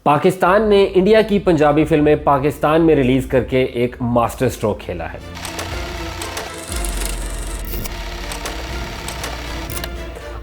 पाकिस्तान ने इंडिया की पंजाबी फिल्में पाकिस्तान में रिलीज़ करके एक मास्टर स्ट्रोक खेला है।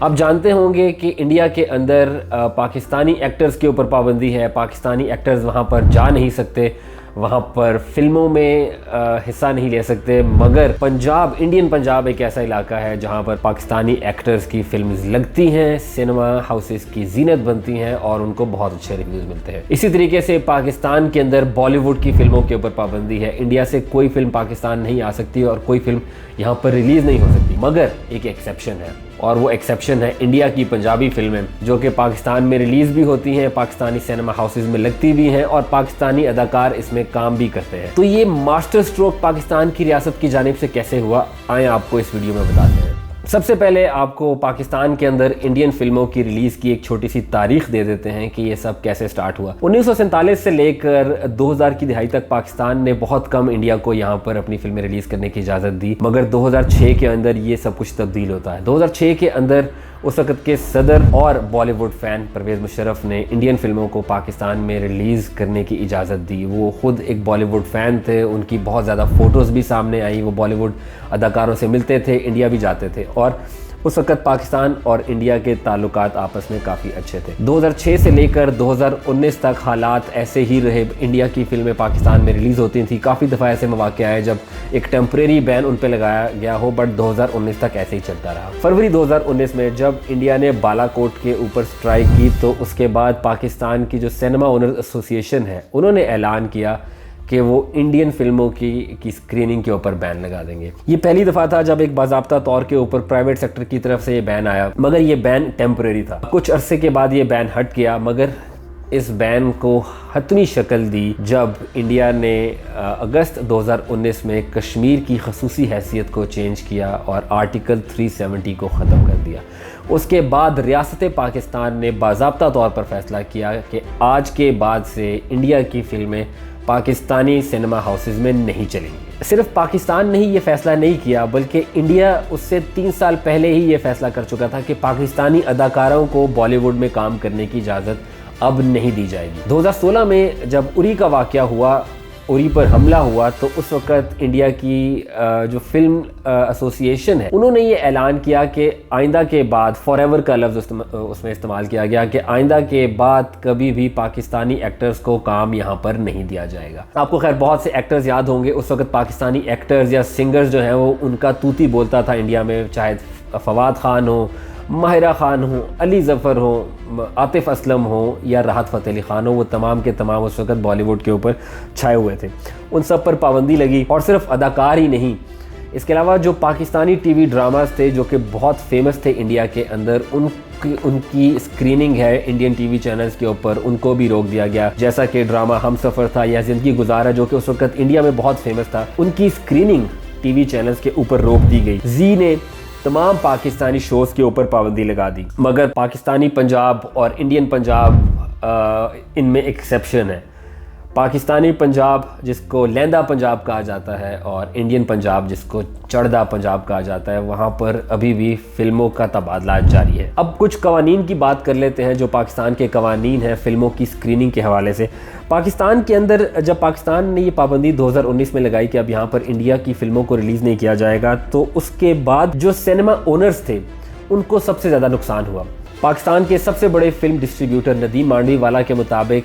आप जानते होंगे कि इंडिया के अंदर पाकिस्तानी एक्टर्स के ऊपर पाबंदी है, पाकिस्तानी एक्टर्स वहाँ पर जा नहीं सकते, वहाँ पर फिल्मों में हिस्सा नहीं ले सकते। मगर पंजाब, इंडियन पंजाब एक ऐसा इलाका है जहाँ पर पाकिस्तानी एक्टर्स की फिल्म्स लगती हैं, सिनेमा हाउसेस की जीनत बनती हैं और उनको बहुत अच्छे रिव्यूज़ मिलते हैं। इसी तरीके से पाकिस्तान के अंदर बॉलीवुड की फिल्मों के ऊपर पाबंदी है। इंडिया से कोई फिल्म पाकिस्तान नहीं आ सकती और कोई फिल्म यहाँ पर रिलीज़ नहीं हो सकती। मगर एक एक्सेप्शन है और वो एक्सेप्शन है इंडिया की पंजाबी फिल्में, जो कि पाकिस्तान में रिलीज़ भी होती हैं, पाकिस्तानी सिनेमा हाउसेस में लगती भी हैं और पाकिस्तानी अदाकार इसमें काम भी करते हैं। तो ये मास्टर स्ट्रोक पाकिस्तान की रियासत की जानिब से कैसे हुआ, आए आपको इस वीडियो में बताते हैं। सबसे पहले आपको पाकिस्तान के अंदर इंडियन फिल्मों की रिलीज़ की एक छोटी सी तारीख दे देते हैं कि ये सब कैसे स्टार्ट हुआ। 1947 से लेकर 2000 की दिहाई तक पाकिस्तान ने बहुत कम इंडिया को यहाँ पर अपनी फिल्में रिलीज़ करने की इजाज़त दी, मगर 2006 के अंदर ये सब कुछ तब्दील होता है। 2006 के अंदर उस वक्त के सदर और बॉलीवुड फ़ैन परवेज़ मुशर्रफ ने इंडियन फिल्मों को पाकिस्तान में रिलीज़ करने की इजाज़त दी। वो ख़ुद एक बॉलीवुड फ़ैन थे, उनकी बहुत ज़्यादा फ़ोटोज़ भी सामने आई, वो बॉलीवुड अदाकारों से मिलते थे, इंडिया भी जाते थे और उस वक्त पाकिस्तान और इंडिया के ताल्लुकात आपस में काफ़ी अच्छे थे। 2006 से लेकर 2019 तक हालात ऐसे ही रहे। इंडिया की फिल्में पाकिस्तान में रिलीज़ होती थी। काफ़ी दफ़ा ऐसे मौके आए जब एक टेम्परेरी बैन उन पर लगाया गया हो, बट 2019 तक ऐसे ही चलता रहा। फरवरी 2019 में जब इंडिया ने बालाकोट के ऊपर स्ट्राइक की तो उसके बाद पाकिस्तान की जो सिनेमा ओनर्स एसोसिएशन है, उन्होंने ऐलान किया कि वो इंडियन फिल्मों की स्क्रीनिंग के ऊपर बैन लगा देंगे। ये पहली दफ़ा था जब एक बाज़ाब्ता तौर के ऊपर प्राइवेट सेक्टर की तरफ से ये बैन आया, मगर ये बैन टेम्परेरी था। कुछ अरसे के बाद ये बैन हट गया, मगर इस बैन को हतमी शक्ल दी जब इंडिया ने अगस्त 2019 में कश्मीर की खसूसी हैसियत को चेंज किया और आर्टिकल 370 को ख़त्म कर दिया। उसके बाद रियासत पाकिस्तान ने बाज़ाब्ता तौर पर फैसला किया कि आज के बाद से इंडिया की फ़िल्में पाकिस्तानी सिनेमा हाउसेस में नहीं चलेंगी। सिर्फ पाकिस्तान ने ही ये फैसला नहीं किया, बल्कि इंडिया उससे 3 साल पहले ही ये फैसला कर चुका था कि पाकिस्तानी अदाकारों को बॉलीवुड में काम करने की इजाज़त अब नहीं दी जाएगी। 2016 में जब उरी का वाक़या हुआ, उरी पर हमला हुआ, तो उस वक़्त इंडिया की जो फिल्म एसोसिएशन है, उन्होंने ये ऐलान किया कि आइंदा के बाद, फॉरएवर का लफ्ज़ उसमें इस्तेमाल किया गया कि आइंदा के बाद कभी भी पाकिस्तानी एक्टर्स को काम यहाँ पर नहीं दिया जाएगा। आपको खैर बहुत से एक्टर्स याद होंगे, उस वक़्त पाकिस्तानी एक्टर्स या सिंगर्स जो हैं वो उनका तूती बोलता था इंडिया में, चाहे फवाद खान हो, माहिरा खान हो, अली ज़फ़र हो, आतिफ़ असलम हो या राहत फ़तेह अली खान हो, वो तमाम के तमाम उस वक़्त बॉलीवुड के ऊपर छाए हुए थे। उन सब पर पाबंदी लगी और सिर्फ अदाकार ही नहीं, इसके अलावा जो पाकिस्तानी टीवी ड्रामास थे जो कि बहुत फेमस थे इंडिया के अंदर, उनकी स्क्रीनिंग है इंडियन टीवी चैनल्स के ऊपर, उनको भी रोक दिया गया। जैसा कि ड्रामा हम सफ़र था या ज़िंदगी गुजारा जो कि उस वक़्त इंडिया में बहुत फेमस था, उनकी स्क्रीनिंग टीवी चैनल्स के ऊपर रोक दी गई। जी ने तमाम पाकिस्तानी शोज़ के ऊपर पाबंदी लगा दी, मगर पाकिस्तानी पंजाब और इंडियन पंजाब इनमें एक्सेप्शन है। पाकिस्तानी पंजाब जिसको लैंदा पंजाब कहा जाता है और इंडियन पंजाब जिसको चढ़दा पंजाब कहा जाता है, वहाँ पर अभी भी फिल्मों का तबादला जारी है। अब कुछ कवानीन की बात कर लेते हैं जो पाकिस्तान के कवानीन हैं फिल्मों की स्क्रीनिंग के हवाले से। पाकिस्तान के अंदर जब पाकिस्तान ने ये पाबंदी 2019 में लगाई कि अब यहाँ पर इंडिया की फिल्मों को रिलीज़ नहीं किया जाएगा, तो उसके बाद जो सिनेमा ओनर्स थे उनको सबसे ज़्यादा नुकसान हुआ। पाकिस्तान के सबसे बड़े फिल्म डिस्ट्रीब्यूटर नदीम मांडवीवाला के मुताबिक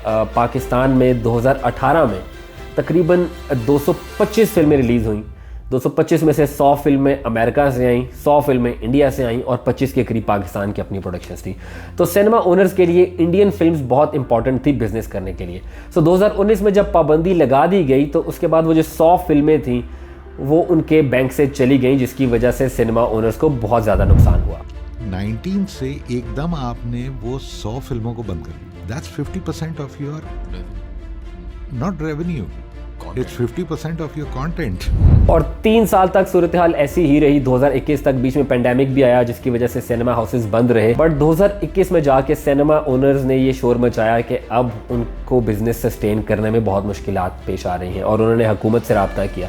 पाकिस्तान में 2018 में तकरीबन 225 फिल्में रिलीज़ हुई। 225 में से 100 फिल्में अमेरिका से आईं, 100 फिल्में इंडिया से आईं और 25 के करीब पाकिस्तान की अपनी प्रोडक्शंस थी। तो सिनेमा ओनर्स के लिए इंडियन फिल्म्स बहुत इंपॉर्टेंट थी बिज़नेस करने के लिए। 2019 में जब पाबंदी लगा दी गई तो उसके बाद वो जो 100 फिल्में थीं वो उनके बैंक से चली गईं, जिसकी वजह से सिनेमा ओनर्स को बहुत ज़्यादा नुकसान हुआ। 19 से एकदम आपने वो 100 फिल्मों को बंद कर दिया। That's 50% of your not revenue. It's 50% of your content. और 3 साल तक सूरत हाल ऐसी ही रही। 2021 तक बीच में पेंडेमिक भी आया जिसकी वजह से सिनेमा हाउसेस बंद रहे, बट 2021 में जाके सिनेमा ओनर्स ने ये शोर मचाया कि अब उनको बिजनेस सस्टेन करने में बहुत मुश्किलात पेश आ रही हैं और उन्होंने हुकूमत से रब्ता किया।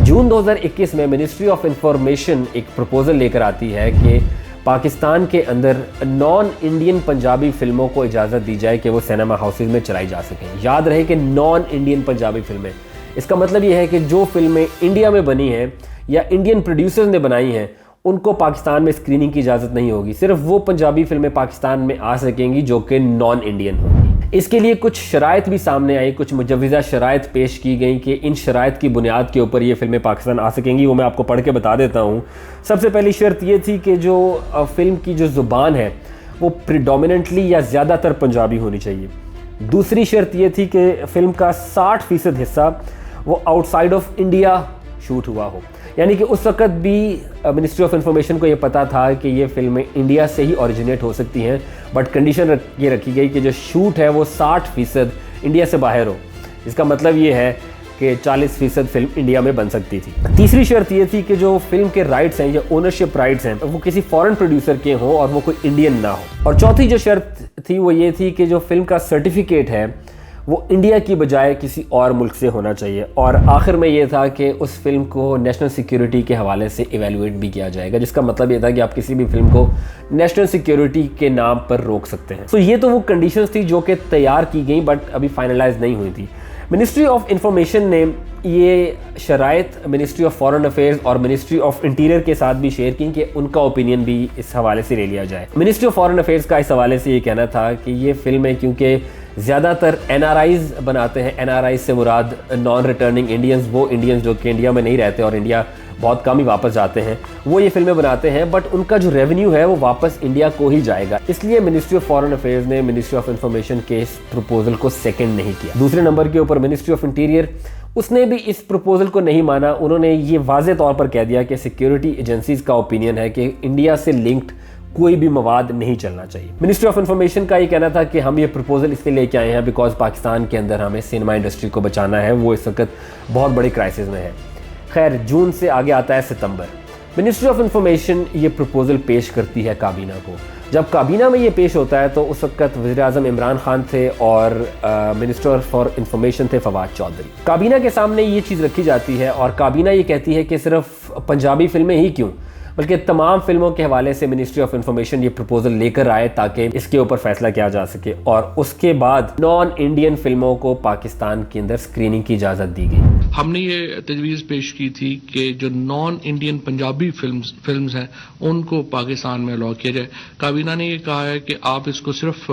जून 2021 में मिनिस्ट्री ऑफ इंफॉर्मेशन एक प्रपोजल लेकर आती है कि पाकिस्तान के अंदर नॉन इंडियन पंजाबी फिल्मों को इजाज़त दी जाए कि वो सिनेमा हाउसेज में चलाई जा सकें। याद रहे कि नॉन इंडियन पंजाबी फिल्में, इसका मतलब ये है कि जो फिल्में इंडिया में बनी हैं या इंडियन प्रोड्यूसर्स ने बनाई हैं उनको पाकिस्तान में स्क्रीनिंग की इजाज़त नहीं होगी। सिर्फ वो पंजाबी फिल्में पाकिस्तान में आ सकेंगी जो कि नॉन इंडियन होंगी। इसके लिए कुछ शराइत भी सामने आई, कुछ मुजव्विज़ा शराइत पेश की गई कि इन शराइत की बुनियाद के ऊपर ये फिल्में पाकिस्तान आ सकेंगी। वो मैं आपको पढ़ के बता देता हूँ। सबसे पहली शर्त ये थी कि जो फिल्म की जो ज़ुबान है वो प्रिडोमिनेंटली या ज़्यादातर पंजाबी होनी चाहिए। दूसरी शर्त ये थी कि फ़िल्म का 60% हिस्सा वो आउटसाइड ऑफ इंडिया शूट हुआ हो, यानी कि उस वक़्त भी मिनिस्ट्री ऑफ इंफॉर्मेशन को ये पता था कि ये फ़िल्में इंडिया से ही ओरिजिनेट हो सकती हैं, बट कंडीशन ये रखी गई कि जो शूट है वो 60% इंडिया से बाहर हो। इसका मतलब ये है कि 40% फिल्म इंडिया में बन सकती थी। तीसरी शर्त ये थी कि जो फिल्म के राइट्स हैं या ओनरशिप राइट्स हैं वो किसी फॉरेन प्रोड्यूसर के हों और वो कोई इंडियन ना हो। और चौथी जो शर्त थी वो ये थी कि जो फिल्म का सर्टिफिकेट है वो इंडिया की बजाय किसी और मुल्क से होना चाहिए। और आखिर में ये था कि उस फिल्म को नेशनल सिक्योरिटी के हवाले से इवेलुएट भी किया जाएगा, जिसका मतलब ये था कि आप किसी भी फिल्म को नेशनल सिक्योरिटी के नाम पर रोक सकते हैं। तो ये तो वो कंडीशंस थी जो कि तैयार की गई बट अभी फाइनलाइज नहीं हुई थी। मिनिस्ट्री ऑफ इंफॉर्मेशन ने ये शराइत मिनिस्ट्री ऑफ फॉरेन अफेयर्स और मिनिस्ट्री ऑफ इंटीरियर के साथ भी शेयर की कि उनका ओपिनियन भी इस हवाले से ले लिया जाए। मिनिस्ट्री ऑफ फॉरेन अफेयर्स का इस हवाले से ये कहना था कि ये फिल्में क्योंकि ज़्यादातर एनआरआईज बनाते हैं, एनआरआईज से मुराद नॉन रिटर्निंग इंडियंस, वो इंडियंस जो कि इंडिया में नहीं रहते और इंडिया बहुत कम ही वापस जाते हैं, वो ये फिल्में बनाते हैं, बट उनका जो रेवेन्यू है वो वापस इंडिया को ही जाएगा। इसलिए मिनिस्ट्री ऑफ फॉरेन अफेयर्स ने मिनिस्ट्री ऑफ इंफॉर्मेशन के इस प्रपोजल को सेकंड नहीं किया। दूसरे नंबर के ऊपर मिनिस्ट्री ऑफ इंटीरियर, उसने भी इस प्रपोजल को नहीं माना। उन्होंने ये वाज़े तौर पर कह दिया कि सिक्योरिटी एजेंसीज का ओपिनियन है कि इंडिया से लिंक्ड कोई भी मवाद नहीं चलना चाहिए। मिनिस्ट्री ऑफ इंफॉर्मेशन का ये कहना था कि हम ये प्रपोजल इसलिए लेके आए हैं बिकॉज पाकिस्तान के अंदर हमें सिनेमा इंडस्ट्री को बचाना है, वो इस वक्त बहुत बड़ी क्राइसिस में है। खैर, जून से आगे आता है सितंबर। मिनिस्ट्री ऑफ इंफॉर्मेशन ये प्रपोजल पेश करती है काबीना को। जब काबीना में ये पेश होता है तो उस वक्त वज़ीर-ए-आज़म इमरान खान थे और मिनिस्टर फॉर इंफॉर्मेशन थे फवाद चौधरी। काबीना के सामने ये चीज़ रखी जाती है और काबीना ये कहती है कि सिर्फ पंजाबी फिल्में ही क्यों बल्कि तमाम फिल्मों के हवाले से मिनिस्ट्री ऑफ इंफॉर्मेशन ये प्रपोजल लेकर आए ताकि इसके ऊपर फैसला किया जा सके। और उसके बाद नॉन इंडियन फिल्मों को पाकिस्तान के अंदर स्क्रीनिंग की इजाज़त दी गई। हमने ये तजवीज़ पेश की थी कि जो नॉन इंडियन पंजाबी फिल्म्स हैं उनको पाकिस्तान में अलाउ किया जाए। काबीना ने ये कहा है कि आप इसको सिर्फ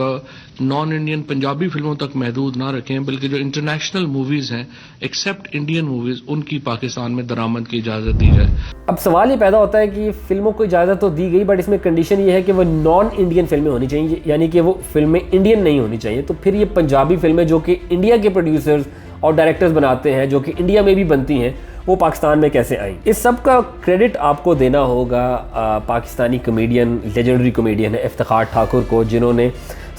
नॉन इंडियन पंजाबी फिल्मों तक महदूद ना रखें, बल्कि जो इंटरनेशनल मूवीज़ हैं एक्सेप्ट इंडियन मूवीज़ उनकी पाकिस्तान में दरामद की इजाज़त दी जाए। अब सवाल ये पैदा होता है कि फिल्मों को इजाज़त तो दी गई बट इसमें कंडीशन ये है कि वो नॉन इंडियन फिल्में होनी चाहिए, यानी कि वो फिल्में इंडियन नहीं होनी चाहिए। तो फिर ये पंजाबी फिल्में जो कि इंडिया के प्रोड्यूसर्स और डायरेक्टर्स बनाते हैं, जो कि इंडिया में भी बनती हैं, वो पाकिस्तान में कैसे आई? इस सब का क्रेडिट आपको देना होगा पाकिस्तानी कॉमेडियन, लेजेंडरी कॉमेडियन है इफ्तिखार ठाकुर को, जिन्होंने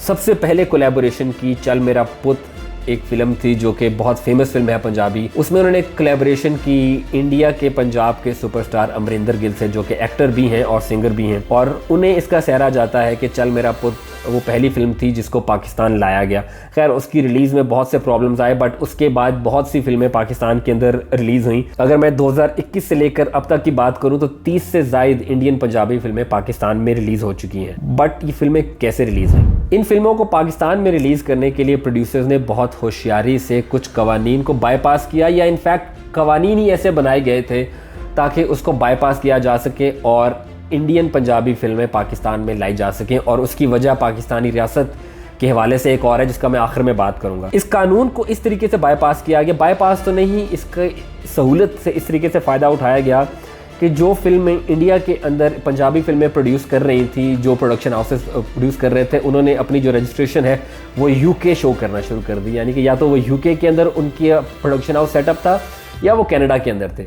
सबसे पहले कोलैबोरेशन की चल मेरा पुत एक फ़िल्म थी जो कि बहुत फेमस फिल्म है पंजाबी। उसमें उन्होंने कोलैबोरेशन की इंडिया के पंजाब के सुपरस्टार अमरिंदर गिल से, जो कि एक्टर भी हैं और सिंगर भी हैं, और उन्हें इसका सहरा जाता है कि चल मेरा पुत वो पहली फिल्म थी जिसको पाकिस्तान लाया गया। खैर, उसकी रिलीज़ में बहुत से प्रॉब्लम्स आए बट उसके बाद बहुत सी फिल्में पाकिस्तान के अंदर रिलीज़ हुई। अगर मैं 2021 से लेकर अब तक की बात करूं तो 30 से ज़ायद इंडियन पंजाबी फिल्में पाकिस्तान में रिलीज़ हो चुकी हैं। बट ये फिल्में कैसे रिलीज़ हुई? इन फिल्मों को पाकिस्तान में रिलीज़ करने के लिए प्रोड्यूसर्स ने बहुत होशियारी से कुछ कवानीन को बाईपास किया, या इनफैक्ट कवानीन ही ऐसे बनाए गए थे ताकि उसको बाईपास किया जा सके और इंडियन पंजाबी फिल्में पाकिस्तान में लाई जा सकें। और उसकी वजह पाकिस्तानी रियासत के हवाले से एक और है जिसका मैं आखिर में बात करूंगा। इस कानून को इस तरीके से बाईपास किया गया, बाईपास तो नहीं, इसके सहूलत से इस तरीके से फ़ायदा उठाया गया कि जो फिल्में इंडिया के अंदर पंजाबी फिल्में प्रोड्यूस कर रही थी, जो प्रोडक्शन हाउसेस प्रोड्यूस कर रहे थे, उन्होंने अपनी जो रजिस्ट्रेशन है वो यूके शो करना शुरू कर दी। यानी कि या तो वो यूके के अंदर उनकी प्रोडक्शन हाउस सेटअप था या वो कनाडा के अंदर थे।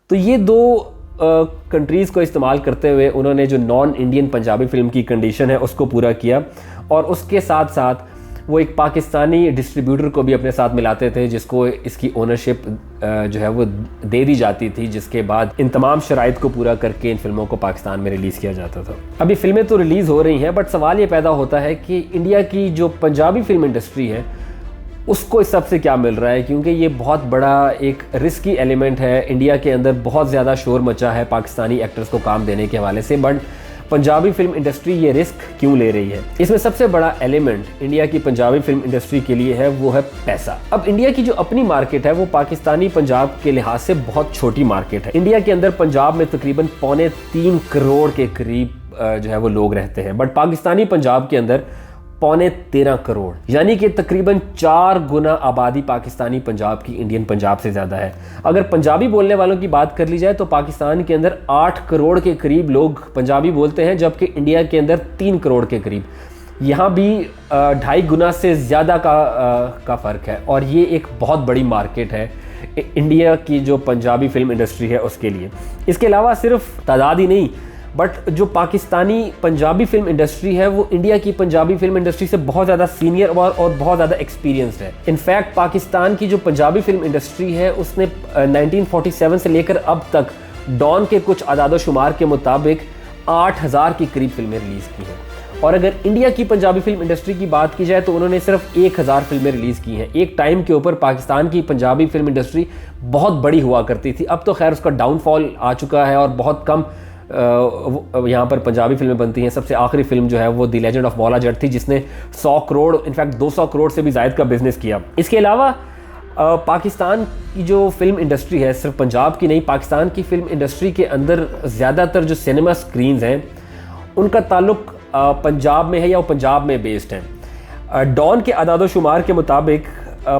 तो ये दो कंट्रीज़ को इस्तेमाल करते हुए उन्होंने जो नॉन इंडियन पंजाबी फिल्म की कंडीशन है उसको पूरा किया, और उसके साथ साथ वो एक पाकिस्तानी डिस्ट्रीब्यूटर को भी अपने साथ मिलाते थे जिसको इसकी ओनरशिप जो है वो दे दी जाती थी, जिसके बाद इन तमाम शराइत को पूरा करके इन फिल्मों को पाकिस्तान में रिलीज़ किया जाता था। अभी फिल्में तो रिलीज़ हो रही हैं बट सवाल ये पैदा होता है कि इंडिया की जो पंजाबी फिल्म इंडस्ट्री है उसको इस सबसे क्या मिल रहा है, क्योंकि ये बहुत बड़ा एक रिस्की एलिमेंट है। इंडिया के अंदर बहुत ज़्यादा शोर मचा है पाकिस्तानी एक्टर्स को काम देने के हवाले से, बट पंजाबी फिल्म इंडस्ट्री ये रिस्क क्यों ले रही है। इसमें सबसे बड़ा एलिमेंट इंडिया की पंजाबी फिल्म इंडस्ट्री के लिए है, वो है पैसा। अब इंडिया की जो अपनी मार्केट है वो पाकिस्तानी पंजाब के लिहाज से बहुत छोटी मार्केट है। इंडिया के अंदर पंजाब में तकरीबन 3.25 करोड़ के करीब जो है वो लोग रहते हैं, बट पाकिस्तानी पंजाब के अंदर 13.25 करोड़, यानी कि तकरीबन 4 गुना आबादी पाकिस्तानी पंजाब की इंडियन पंजाब से ज़्यादा है। अगर पंजाबी बोलने वालों की बात कर ली जाए तो पाकिस्तान के अंदर 8 करोड़ के करीब लोग पंजाबी बोलते हैं, जबकि इंडिया के अंदर 3 करोड़ के करीब। यहाँ भी 2.5 गुना से ज़्यादा का फ़र्क है, और ये एक बहुत बड़ी मार्केट है इंडिया की जो पंजाबी फिल्म इंडस्ट्री है उसके लिए। इसके अलावा सिर्फ तादाद ही नहीं, बट जो पाकिस्तानी पंजाबी फिल्म इंडस्ट्री है वो इंडिया की पंजाबी फिल्म इंडस्ट्री से बहुत ज़्यादा सीनियर और बहुत ज़्यादा एक्सपीरियंस्ड है। इनफैक्ट पाकिस्तान की जो पंजाबी फिल्म इंडस्ट्री है उसने 1947 से लेकर अब तक डॉन के कुछ आदाद शुमार के मुताबिक 8000 की करीब फिल्में रिलीज़ की हैं, और अगर इंडिया की पंजाबी फिल्म इंडस्ट्री की बात की जाए तो उन्होंने सिर्फ 1000 फिल्में रिलीज़ की हैं। एक टाइम के ऊपर पाकिस्तान की पंजाबी फिल्म इंडस्ट्री बहुत बड़ी हुआ करती थी, अब तो खैर उसका डाउनफॉल आ चुका है और बहुत कम यहाँ पर पंजाबी फिल्में बनती हैं। सबसे आखिरी फिल्म जो है वो the legend of Maula Jatt थी, जिसने 100 करोड़ इनफैक्ट 200 करोड़ से भी ज़ायद का बिजनेस किया। इसके अलावा पाकिस्तान की जो फिल्म इंडस्ट्री है, सिर्फ पंजाब की नहीं, पाकिस्तान की फिल्म इंडस्ट्री के अंदर ज़्यादातर जो सिनेमा स्क्रीन्स हैं उनका ताल्लुक पंजाब में है या वो पंजाब में बेस्ड हैं। डॉन के आदाद शुमार के मुताबिक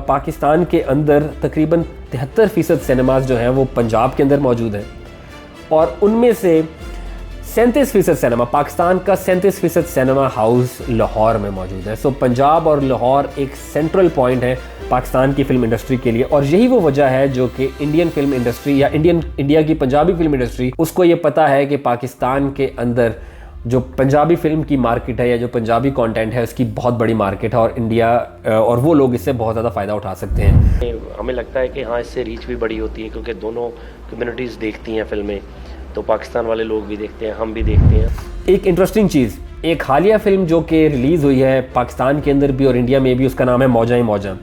पाकिस्तान के अंदर तकरीबन 73% सिनेमाज जो हैं वो पंजाब के अंदर मौजूद हैं, और उनमें से 37% सिनेमा, पाकिस्तान का 37% सिनेमा हाउस लाहौर में मौजूद है। सो पंजाब और लाहौर एक सेंट्रल पॉइंट है पाकिस्तान की फिल्म इंडस्ट्री के लिए, और यही वो वजह है जो कि इंडियन फिल्म इंडस्ट्री या इंडिया की पंजाबी फिल्म इंडस्ट्री, उसको ये पता है कि पाकिस्तान के अंदर जो पंजाबी फिल्म की मार्केट है या जो पंजाबी कंटेंट है उसकी बहुत बड़ी मार्केट है, और इंडिया और वो लोग इससे बहुत ज़्यादा फ़ायदा उठा सकते हैं। हमें लगता है कि हाँ, इससे रीच भी बड़ी होती है क्योंकि दोनों कम्युनिटीज़ देखती हैं फिल्में, तो पाकिस्तान वाले लोग भी देखते हैं, हम भी देखते हैं। एक इंटरेस्टिंग चीज़, एक हालिया फिल्म जो कि रिलीज़ हुई है पाकिस्तान के अंदर भी और इंडिया में भी, उसका नाम है मौजा ही मौजा।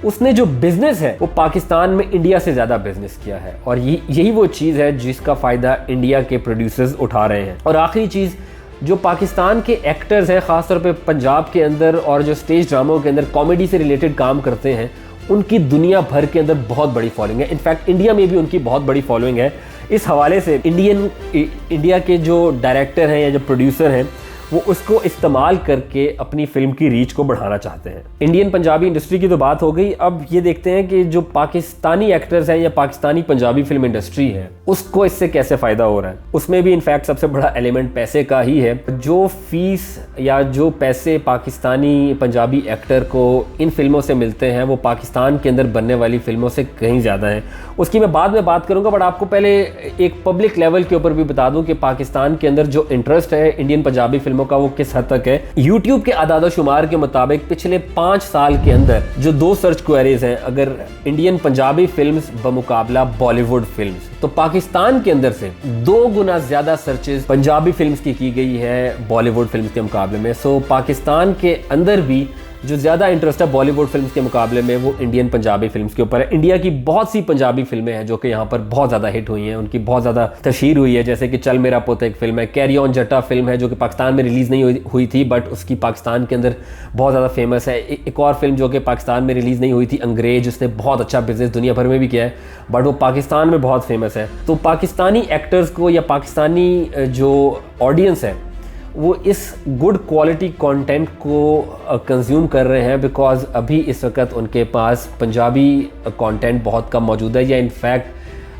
उसने जो बिज़नेस है वो पाकिस्तान में इंडिया से ज़्यादा बिज़नेस किया है, और यही वो चीज़ है जिसका फ़ायदा इंडिया के प्रोड्यूसर्स उठा रहे हैं। और आखिरी चीज़, जो पाकिस्तान के एक्टर्स हैं ख़ासतौर पे पंजाब के अंदर और जो स्टेज ड्रामों के अंदर कॉमेडी से रिलेटेड काम करते हैं, उनकी दुनिया भर के अंदर बहुत बड़ी फॉलोइंग है। इनफैक्ट इंडिया में भी उनकी बहुत बड़ी फॉलोइंग है। इस हवाले से इंडिया के जो डायरेक्टर हैं या जो प्रोड्यूसर हैं वो उसको इस्तेमाल करके अपनी फिल्म की रीच को बढ़ाना चाहते हैं। इंडियन पंजाबी इंडस्ट्री की तो बात हो गई, अब ये देखते हैं कि जो पाकिस्तानी एक्टर्स हैं या पाकिस्तानी पंजाबी फिल्म इंडस्ट्री है उसको इससे कैसे फ़ायदा हो रहा है। उसमें भी इनफैक्ट सबसे बड़ा एलिमेंट पैसे का ही है। जो फीस या जो पैसे पाकिस्तानी पंजाबी एक्टर को इन फिल्मों से मिलते हैं वो पाकिस्तान के अंदर बनने वाली फिल्मों से कहीं ज़्यादा हैं। उसकी मैं बाद में बात करूँगा, बट आपको पहले एक पब्लिक लेवल के ऊपर भी बता दूँ कि पाकिस्तान के अंदर जो इंटरेस्ट है इंडियन पंजाबी फिल्मों का वो किस हद तक है। यूट्यूब के आदाद शुमार के मुताबिक पिछले 5 साल के अंदर जो 2 सर्च क्वेरीज हैं, अगर इंडियन पंजाबी फिल्म्स बमुकाबला बॉलीवुड फिल्म्स, तो पाकिस्तान के अंदर से 2 गुना ज्यादा सर्चेज पंजाबी फिल्म्स की गई है बॉलीवुड फिल्म्स के मुकाबले में। सो पाकिस्तान के अंदर भी जो ज़्यादा इंटरेस्ट है बॉलीवुड फिल्म्स के मुकाबले में वो इंडियन पंजाबी फिल्म्स के ऊपर है। इंडिया की बहुत सी पंजाबी फिल्में हैं जो कि यहाँ पर बहुत ज़्यादा हिट हुई हैं, उनकी बहुत ज़्यादा तशहीर हुई है, जैसे कि चल मेरा पुत एक फिल्म है, कैरी ऑन जट्टा फिल्म है जो कि पाकिस्तान में रिलीज़ नहीं हुई थी बट उसकी पाकिस्तान के अंदर बहुत ज़्यादा फेमस है। एक और फिल्म जो कि पाकिस्तान में रिलीज़ नहीं हुई थी, अंग्रेज, उसने बहुत अच्छा बिजनेस दुनिया भर में भी किया है बट वो पाकिस्तान में बहुत फेमस है। तो पाकिस्तानी एक्टर्स को या पाकिस्तानी जो ऑडियंस है वो इस गुड क्वालिटी कंटेंट को कंज्यूम कर रहे हैं बिकॉज अभी इस वक्त उनके पास पंजाबी कंटेंट बहुत कम मौजूद है, या इनफैक्ट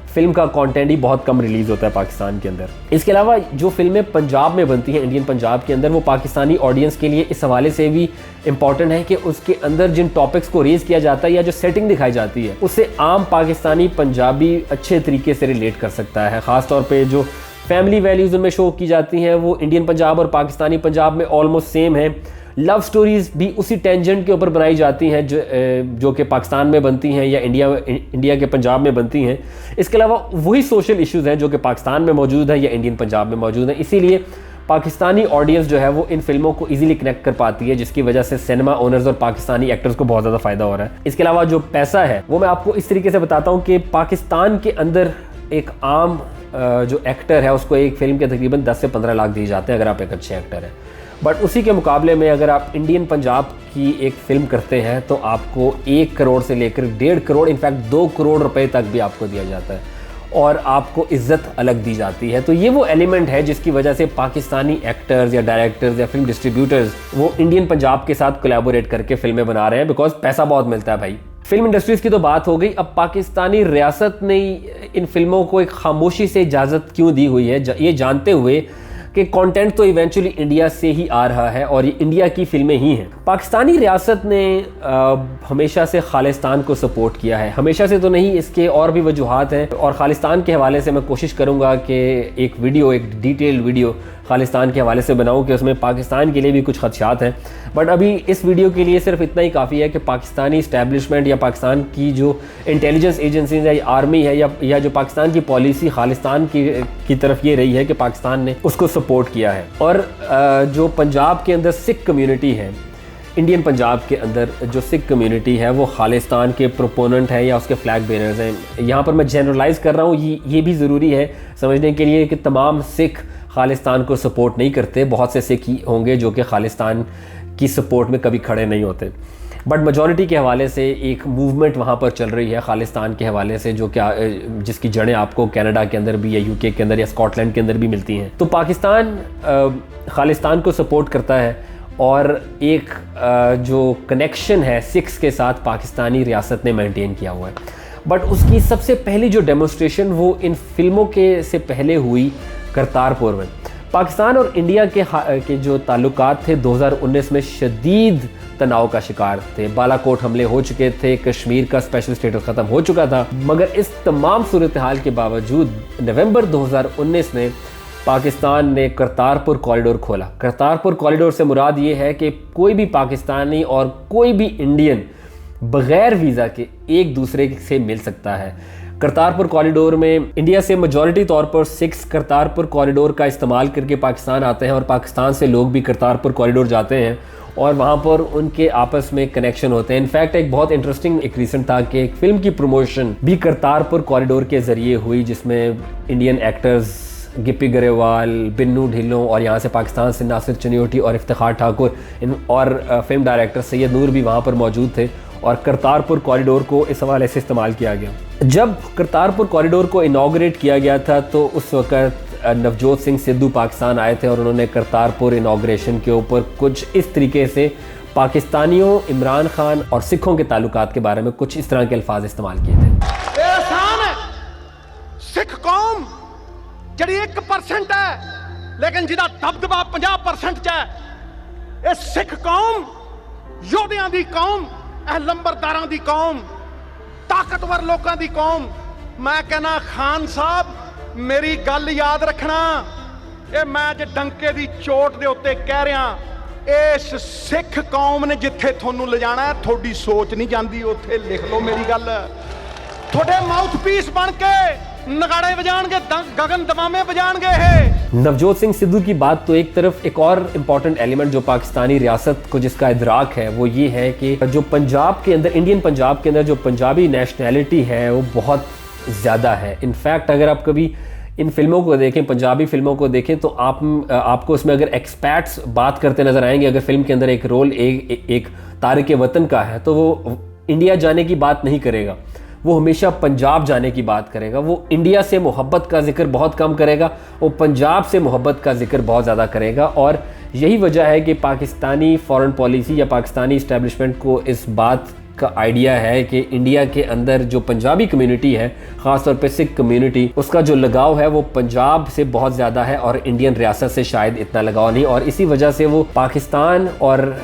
फिल्म का कंटेंट ही बहुत कम रिलीज़ होता है पाकिस्तान के अंदर। इसके अलावा जो फिल्में पंजाब में बनती हैं इंडियन पंजाब के अंदर, वो पाकिस्तानी ऑडियंस के लिए इस हवाले से भी इम्पॉर्टेंट है कि उसके अंदर जिन टॉपिक्स को रेज़ किया जाता है या जो सेटिंग दिखाई जाती है उससे आम पाकिस्तानी पंजाबी अच्छे तरीके से रिलेट कर सकता है। ख़ास तौर पर जो फैमिली वैल्यूज़ उनमें शो की जाती हैं वो इंडियन पंजाब और पाकिस्तानी पंजाब में ऑलमोस्ट सेम है। लव स्टोरीज़ भी उसी टेंजेंट के ऊपर बनाई जाती हैं जो कि पाकिस्तान में बनती हैं या इंडिया के पंजाब में बनती हैं। इसके अलावा वही सोशल इश्यूज़ हैं जो कि पाकिस्तान में मौजूद है या इंडियन पंजाब में मौजूद हैं, इसीलिए पाकिस्तानी ऑडियंस जो है वो इन फिल्मों को इजीली कनेक्ट कर पाती है, जिसकी वजह से सिनेमा ओनर्स और पाकिस्तानी एक्टर्स को बहुत ज़्यादा फ़ायदा हो रहा है। इसके अलावा जो पैसा है वो मैं आपको इस तरीके से बताता हूँ कि पाकिस्तान के अंदर एक आम जो एक्टर है उसको एक फिल्म के तकरीबन 10 से 15 लाख दिए जाते हैं अगर आप एक अच्छे एक्टर हैं। बट उसी के मुकाबले में अगर आप इंडियन पंजाब की एक फ़िल्म करते हैं तो आपको 1 करोड़ से लेकर 1.5 करोड़, इनफैक्ट 2 करोड़ रुपए तक भी आपको दिया जाता है और आपको इज़्ज़त अलग दी जाती है। तो ये वो एलिमेंट है जिसकी वजह से पाकिस्तानी एक्टर्स या डायरेक्टर्स या फिल्म डिस्ट्रीब्यूटर्स वो इंडियन पंजाब के साथ कोलैबोरेट करके फिल्में बना रहे हैं, बिकॉज पैसा बहुत मिलता है भाई। फिल्म इंडस्ट्रीज़ की तो बात हो गई, अब पाकिस्तानी रियासत ने इन फिल्मों को एक खामोशी से इजाज़त क्यों दी हुई है, ये जानते हुए कि कंटेंट तो इवेंचुअली इंडिया से ही आ रहा है और ये इंडिया की फिल्में ही हैं। पाकिस्तानी रियासत ने हमेशा से खालिस्तान को सपोर्ट किया है, हमेशा से तो नहीं, इसके और भी वजूहात हैं और खालिस्तान के हवाले से मैं कोशिश करूँगा कि एक डिटेल्ड वीडियो खालिस्तान के हवाले से बनाऊँ कि उसमें पाकिस्तान के लिए भी कुछ खदशात हैं। बट अभी इस वीडियो के लिए सिर्फ इतना ही काफ़ी है कि पाकिस्तानी इस्टेब्लिशमेंट या पाकिस्तान की जो इंटेलिजेंस एजेंसीज है या आर्मी है या जो पाकिस्तान की पॉलिसी खालिस्तान की तरफ ये रही है कि पाकिस्तान ने उसको सपोर्ट किया है। और जो पंजाब के अंदर सिख कम्युनिटी है, इंडियन पंजाब के अंदर जो सिख कम्युनिटी है वो खालिस्तान के प्रोपोनेंट है या उसके फ्लैग बेरर्स हैं। यहाँ पर मैं जनरलाइज़ कर रहा हूँ, ये भी ज़रूरी है समझने के लिए कि तमाम सिख खालिस्तान को सपोर्ट नहीं करते। बहुत से सिख होंगे जो कि खालिस्तान की सपोर्ट में कभी खड़े नहीं होते, बट मेजॉरिटी के हवाले से एक मूवमेंट वहाँ पर चल रही है खालिस्तान के हवाले से, जो क्या जिसकी जड़ें आपको कनाडा के अंदर भी या यूके के अंदर या स्कॉटलैंड के अंदर भी मिलती हैं। तो पाकिस्तान खालिस्तान को सपोर्ट करता है और एक जो कनेक्शन है सिख्स के साथ पाकिस्तानी रियासत ने मेंटेन किया हुआ है। बट उसकी सबसे पहली जो डेमोन्स्ट्रेशन वो इन फिल्मों के से पहले हुई करतारपुर में। पाकिस्तान और इंडिया के जो ताल्लुकात थे 2019 में शदीद तनाव का शिकार थे। बालाकोट हमले हो चुके थे, कश्मीर का स्पेशल स्टेटस ख़त्म हो चुका था, मगर इस तमाम सूरत हाल के बावजूद नवंबर 2019 में पाकिस्तान ने करतारपुर कॉरिडोर खोला। करतारपुर कॉरिडोर से मुराद ये है कि कोई भी पाकिस्तानी और कोई भी इंडियन बग़ैर वीज़ा के एक दूसरे से मिल सकता है। करतारपुर कॉरिडोर में इंडिया से मेजॉरिटी तौर पर सिख्स करतारपुर कॉरिडोर का इस्तेमाल करके पाकिस्तान आते हैं और पाकिस्तान से लोग भी करतारपुर कॉरिडोर जाते हैं और वहाँ पर उनके आपस में कनेक्शन होते हैं। इनफैक्ट एक बहुत इंटरेस्टिंग एक रीज़न था कि एक फ़िल्म की प्रमोशन भी करतारपुर कॉरिडोर के ज़रिए हुई, जिसमें इंडियन एक्टर्स गिप्पी गरेवाल, बिन्नू ढिल्लों और यहाँ से पाकिस्तान से नासिर चनियोटी और इफ्तिखार ठाकुर और फिल्म डायरेक्टर सैयद नूर भी वहाँ पर मौजूद थे और करतारपुर कॉरिडोर को इस हवाले से इस्तेमाल किया गया। जब करतारपुर कॉरिडोर को इनाग्रेट किया गया था तो उस वक़्त नवजोत सिंह सिद्धू पाकिस्तान आए थे और उन्होंने करतारपुर इनाग्रेशन के ऊपर कुछ इस तरीके से पाकिस्तानियों, इमरान खान और सिखों के ताल्लुकात के बारे में कुछ इस तरह के अल्फाज इस्तेमाल किए थे। एहसान है सिख कौम जड़ी 1% है लेकिन जिदा दबदबा 50% च है। सिख कौम योधियां दी कौम, लंबरदारां दी कौम, ताकतवर लोगों दी कौम। मैं कहना खान साहब मेरी गल याद रखना, ये मैं जे डंके दी चोट दे उत्ते कह रहा, इस सिख कौम ने जिथे थोनू ले जाना है, थोड़ी सोच नहीं जाती, उत्थे लिख लो मेरी गल। थोड़े माउथपीस बन के नगाड़े बजाएंगे, गगन दमामे बजाएंगे। है नवजोत सिंह सिद्धू की बात तो एक तरफ, एक और इम्पॉर्टेंट एलिमेंट जो पाकिस्तानी रियासत को जिसका इदराक है वो ये है कि जो पंजाब के अंदर, इंडियन पंजाब के अंदर जो पंजाबी नेशनैलिटी है वो बहुत ज़्यादा है। इनफैक्ट अगर आप कभी इन फिल्मों को देखें, पंजाबी फिल्मों को देखें, तो आपको उसमें अगर एक्सपैट्स बात करते नज़र आएंगे, अगर फिल्म के अंदर एक रोल एक तारिक वतन का है तो वो इंडिया जाने की बात नहीं करेगा, वो हमेशा पंजाब जाने की बात करेगा। वो इंडिया से मोहब्बत का जिक्र बहुत कम करेगा, वो पंजाब से मोहब्बत का जिक्र बहुत ज़्यादा करेगा। और यही वजह है कि पाकिस्तानी फॉरेन पॉलिसी या पाकिस्तानी इस्टेब्लिशमेंट को इस बात का आइडिया है कि इंडिया के अंदर जो पंजाबी कम्युनिटी है, ख़ासतौर पे सिख कम्युनिटी, उसका जो लगाव है वो पंजाब से बहुत ज़्यादा है और इंडियन रियासत से शायद इतना लगाव नहीं। और इसी वजह से वो पाकिस्तान और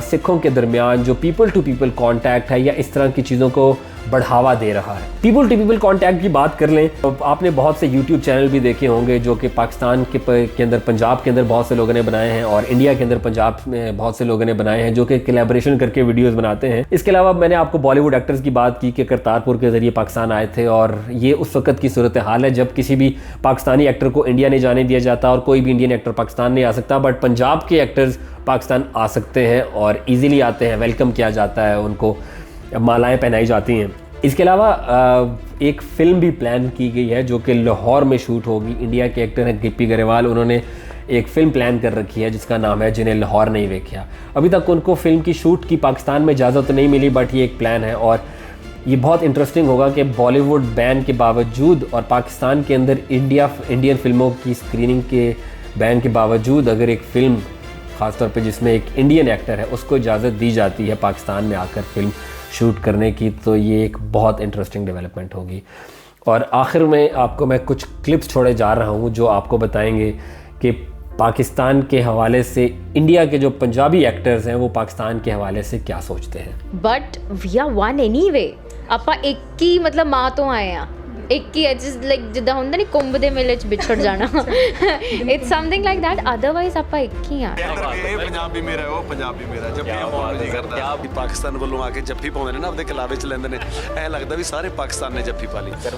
सिखों के दरमियान जो पीपल टू पीपल कॉन्टैक्ट है या इस तरह की चीज़ों को बढ़ावा दे रहा है। पीपल टू पीपल कॉन्टैक्ट की बात कर लें तो आपने बहुत से यूट्यूब चैनल भी देखे होंगे जो कि पाकिस्तान के अंदर, पंजाब के अंदर बहुत से लोगों ने बनाए हैं और इंडिया के अंदर पंजाब में बहुत से लोगों ने बनाए हैं जो कि कोलैबोरेशन करके वीडियोस बनाते हैं। इसके अलावा मैंने आपको बॉलीवुड एक्टर्स की बात की कि करतारपुर के ज़रिए पाकिस्तान आए थे और ये उस वक्त की सूरत हाल है जब किसी भी पाकिस्तानी एक्टर को इंडिया नहीं जाने दिया जाता और कोई भी इंडियन एक्टर पाकिस्तान नहीं आ सकता, बट पंजाब के एक्टर्स पाकिस्तान आ सकते हैं और ईज़िली आते हैं, वेलकम किया जाता है, उनको मालाएं पहनाई जाती हैं। इसके अलावा एक फ़िल्म भी प्लान की गई है जो कि लाहौर में शूट होगी। इंडिया के एक्टर हैं गिप्पी गरेवाल, उन्होंने एक फ़िल्म प्लान कर रखी है जिसका नाम है जिन्हें लाहौर नहीं वेख्या। अभी तक उनको फ़िल्म की शूट की पाकिस्तान में इजाज़त तो नहीं मिली, बट ये एक प्लान है और ये बहुत इंटरेस्टिंग होगा कि बॉलीवुड बैन के बावजूद और पाकिस्तान के अंदर इंडियन फ़िल्मों की स्क्रीनिंग के बैन के बावजूद अगर एक फ़िल्म ख़ासतौर पे जिसमें एक इंडियन एक्टर है उसको इजाज़त दी जाती है पाकिस्तान में आकर फ़िल्म शूट करने की, तो ये एक बहुत इंटरेस्टिंग डेवलपमेंट होगी। और आखिर में आपको मैं कुछ क्लिप्स छोड़े जा रहा हूँ जो आपको बताएंगे कि पाकिस्तान के हवाले से इंडिया के जो पंजाबी एक्टर्स हैं वो पाकिस्तान के हवाले से क्या सोचते हैं। But we are one anyway, ਆਪਾਂ ਇੱਕ ਹੀ ਮਤਲਬ ਮਾਂ ਤੋਂ ਆਏ ਆ, ਇੱਕ ਹੀ ਜਿਸ ਲਾਈਕ ਜਿੱਦਾਂ ਹੁੰਦਾ ਨਹੀਂ ਕੁੰਭ ਦੇ ਮੇਲੇ 'ਚ ਵਿਛੜ ਜਾਣਾ, it's something like that, otherwise ਆਪਾਂ ਇੱਕ ਹੀ ਆ। ਇਹ ਪੰਜਾਬੀ ਮੇਰਾ ਉਹ ਪੰਜਾਬੀ ਮੇਰਾ ਜੱਫੀਆਂ ਪਾਉਣ ਨੂੰ ਜੀ ਕਰਦਾ। ਪਾਕਿਸਤਾਨ ਵੱਲੋਂ ਆ ਕੇ ਜੱਫੀ ਪਾਉਂਦੇ ਨੇ ਨਾ, ਆਪਦੇ ਕਲਾਵੇ 'ਚ ਲੈਂਦੇ ਨੇ, ਐਂ ਲੱਗਦਾ ਵੀ ਸਾਰੇ ਪਾਕਿਸਤਾਨ ਨੇ ਜੱਫੀ ਪਾ ਲਈ।